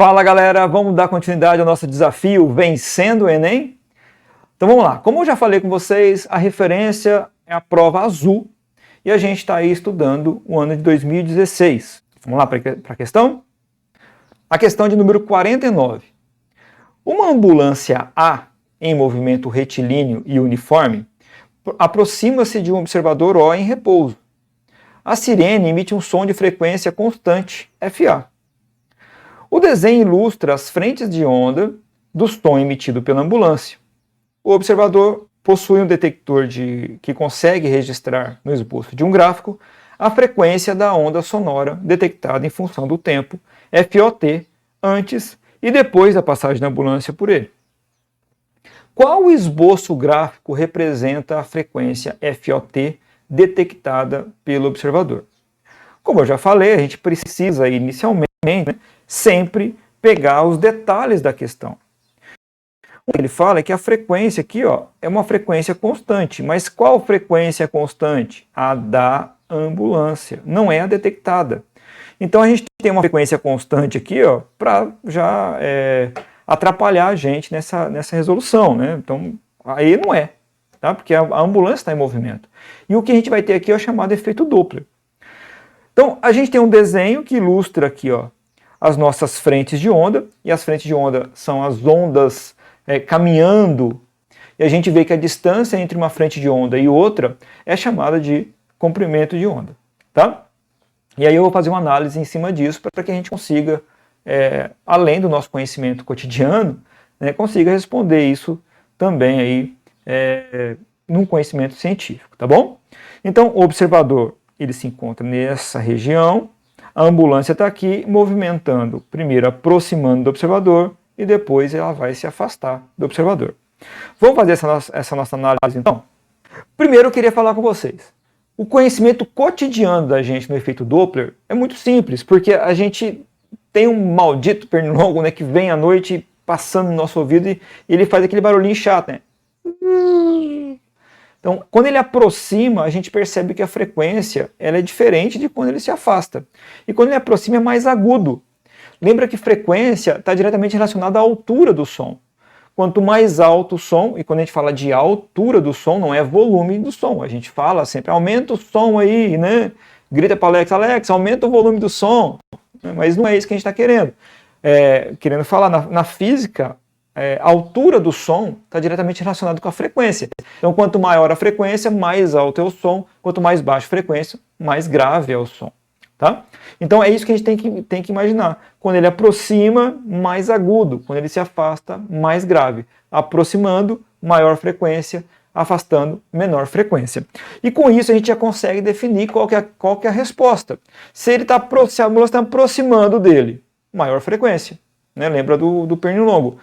Fala galera, vamos dar continuidade ao nosso desafio Vencendo o Enem? Então vamos lá, como eu já falei com vocês, a referência é a prova azul e a gente está aí estudando o ano de 2016. Vamos lá para a questão? A questão de número 49. Uma ambulância A em movimento retilíneo e uniforme aproxima-se de um observador O em repouso. A sirene emite um som de frequência constante, FA. O desenho ilustra as frentes de onda do som emitido pela ambulância. O observador possui um detector que consegue registrar no esboço de um gráfico a frequência da onda sonora detectada em função do tempo, FOT, antes e depois da passagem da ambulância por ele. Qual esboço gráfico representa a frequência FOT detectada pelo observador? Como eu já falei, a gente precisa inicialmente sempre pegar os detalhes da questão. O que ele fala é que a frequência aqui é uma frequência constante, mas qual frequência constante? A da ambulância, não é a detectada. Então a gente tem uma frequência constante aqui para já atrapalhar a gente nessa resolução, né? Então aí não é, tá? Porque a ambulância está em movimento. E o que a gente vai ter aqui é o chamado efeito Doppler. Então a gente tem um desenho que ilustra aqui as nossas frentes de onda, e as frentes de onda são as ondas caminhando, e a gente vê que a distância entre uma frente de onda e outra é chamada de comprimento de onda, tá? E aí eu vou fazer uma análise em cima disso para que a gente consiga, além do nosso conhecimento cotidiano, consiga responder isso também aí num conhecimento científico, tá bom? Então o observador ele se encontra nessa região. A ambulância está aqui movimentando, primeiro aproximando do observador e depois ela vai se afastar do observador. Vamos fazer essa nossa análise então? Primeiro eu queria falar com vocês. O conhecimento cotidiano da gente no efeito Doppler é muito simples, porque a gente tem um maldito pernilongo que vem à noite passando no nosso ouvido e ele faz aquele barulhinho chato, né? Então, quando ele aproxima, a gente percebe que a frequência ela é diferente de quando ele se afasta. E quando ele aproxima é mais agudo. Lembra que frequência está diretamente relacionada à altura do som. Quanto mais alto o som, e quando a gente fala de altura do som, não é volume do som. A gente fala sempre, aumenta o som aí, né? Grita para Alex, Alex, aumenta o volume do som. Mas não é isso que a gente está querendo. Querendo falar, na física, a altura do som está diretamente relacionado com a frequência. Então, quanto maior a frequência, mais alto é o som. Quanto mais baixa a frequência, mais grave é o som. Tá? Então, é isso que a gente tem que imaginar. Quando ele aproxima, mais agudo. Quando ele se afasta, mais grave. Aproximando, maior frequência. Afastando, menor frequência. E com isso, a gente já consegue definir qual que é a resposta. Se a ambulância está aproximando dele, maior frequência. Lembra do pernilongo.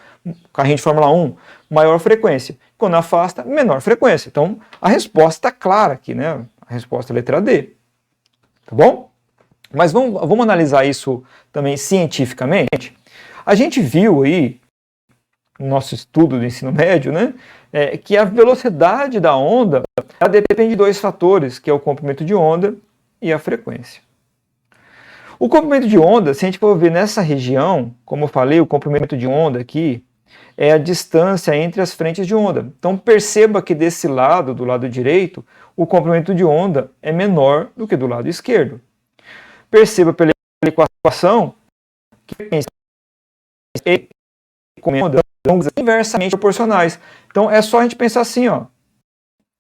Carrinho de Fórmula 1, maior frequência. Quando afasta, menor frequência. Então, a resposta está clara aqui, né? A resposta é a letra D. Tá bom? Mas vamos analisar isso também cientificamente. A gente viu aí, no nosso estudo do ensino médio, que a velocidade da onda ela depende de dois fatores, que é o comprimento de onda e a frequência. O comprimento de onda, se a gente for ver nessa região, como eu falei, o comprimento de onda aqui é a distância entre as frentes de onda. Então perceba que desse lado, do lado direito, o comprimento de onda é menor do que do lado esquerdo. Perceba pela equação que e onda são inversamente proporcionais. Então é só a gente pensar assim, o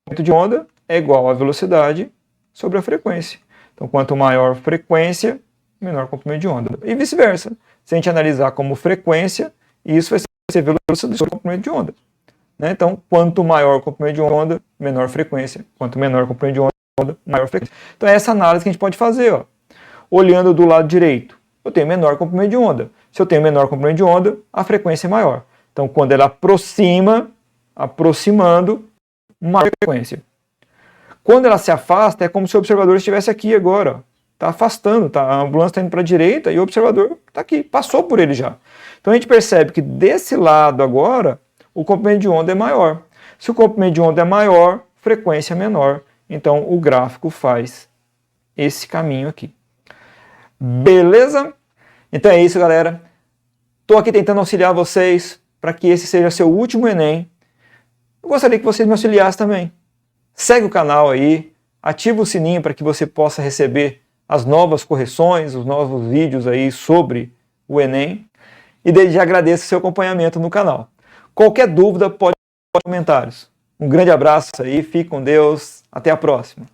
comprimento de onda é igual à velocidade sobre a frequência. Então quanto maior a frequência, menor comprimento de onda. E vice-versa. Se a gente analisar como frequência, isso vai ser velocidade sobre o comprimento de onda. Então, quanto maior o comprimento de onda, menor frequência. Quanto menor o comprimento de onda, maior frequência. Então, é essa análise que a gente pode fazer. Olhando do lado direito, eu tenho menor comprimento de onda. Se eu tenho menor comprimento de onda, a frequência é maior. Então, quando ela aproximando, maior frequência. Quando ela se afasta, é como se o observador estivesse aqui agora. Está afastando, a ambulância está indo para a direita e o observador está aqui, passou por ele já. Então a gente percebe que desse lado agora, o comprimento de onda é maior. Se o comprimento de onda é maior, frequência é menor. Então o gráfico faz esse caminho aqui. Beleza? Então é isso, galera. Estou aqui tentando auxiliar vocês para que esse seja seu último Enem. Eu gostaria que vocês me auxiliassem também. Segue o canal aí, ativa o sininho para que você possa receber as novas correções, os novos vídeos aí sobre o Enem. E desde já agradeço o seu acompanhamento no canal. Qualquer dúvida pode deixar nos comentários. Um grande abraço aí, fique com Deus, até a próxima.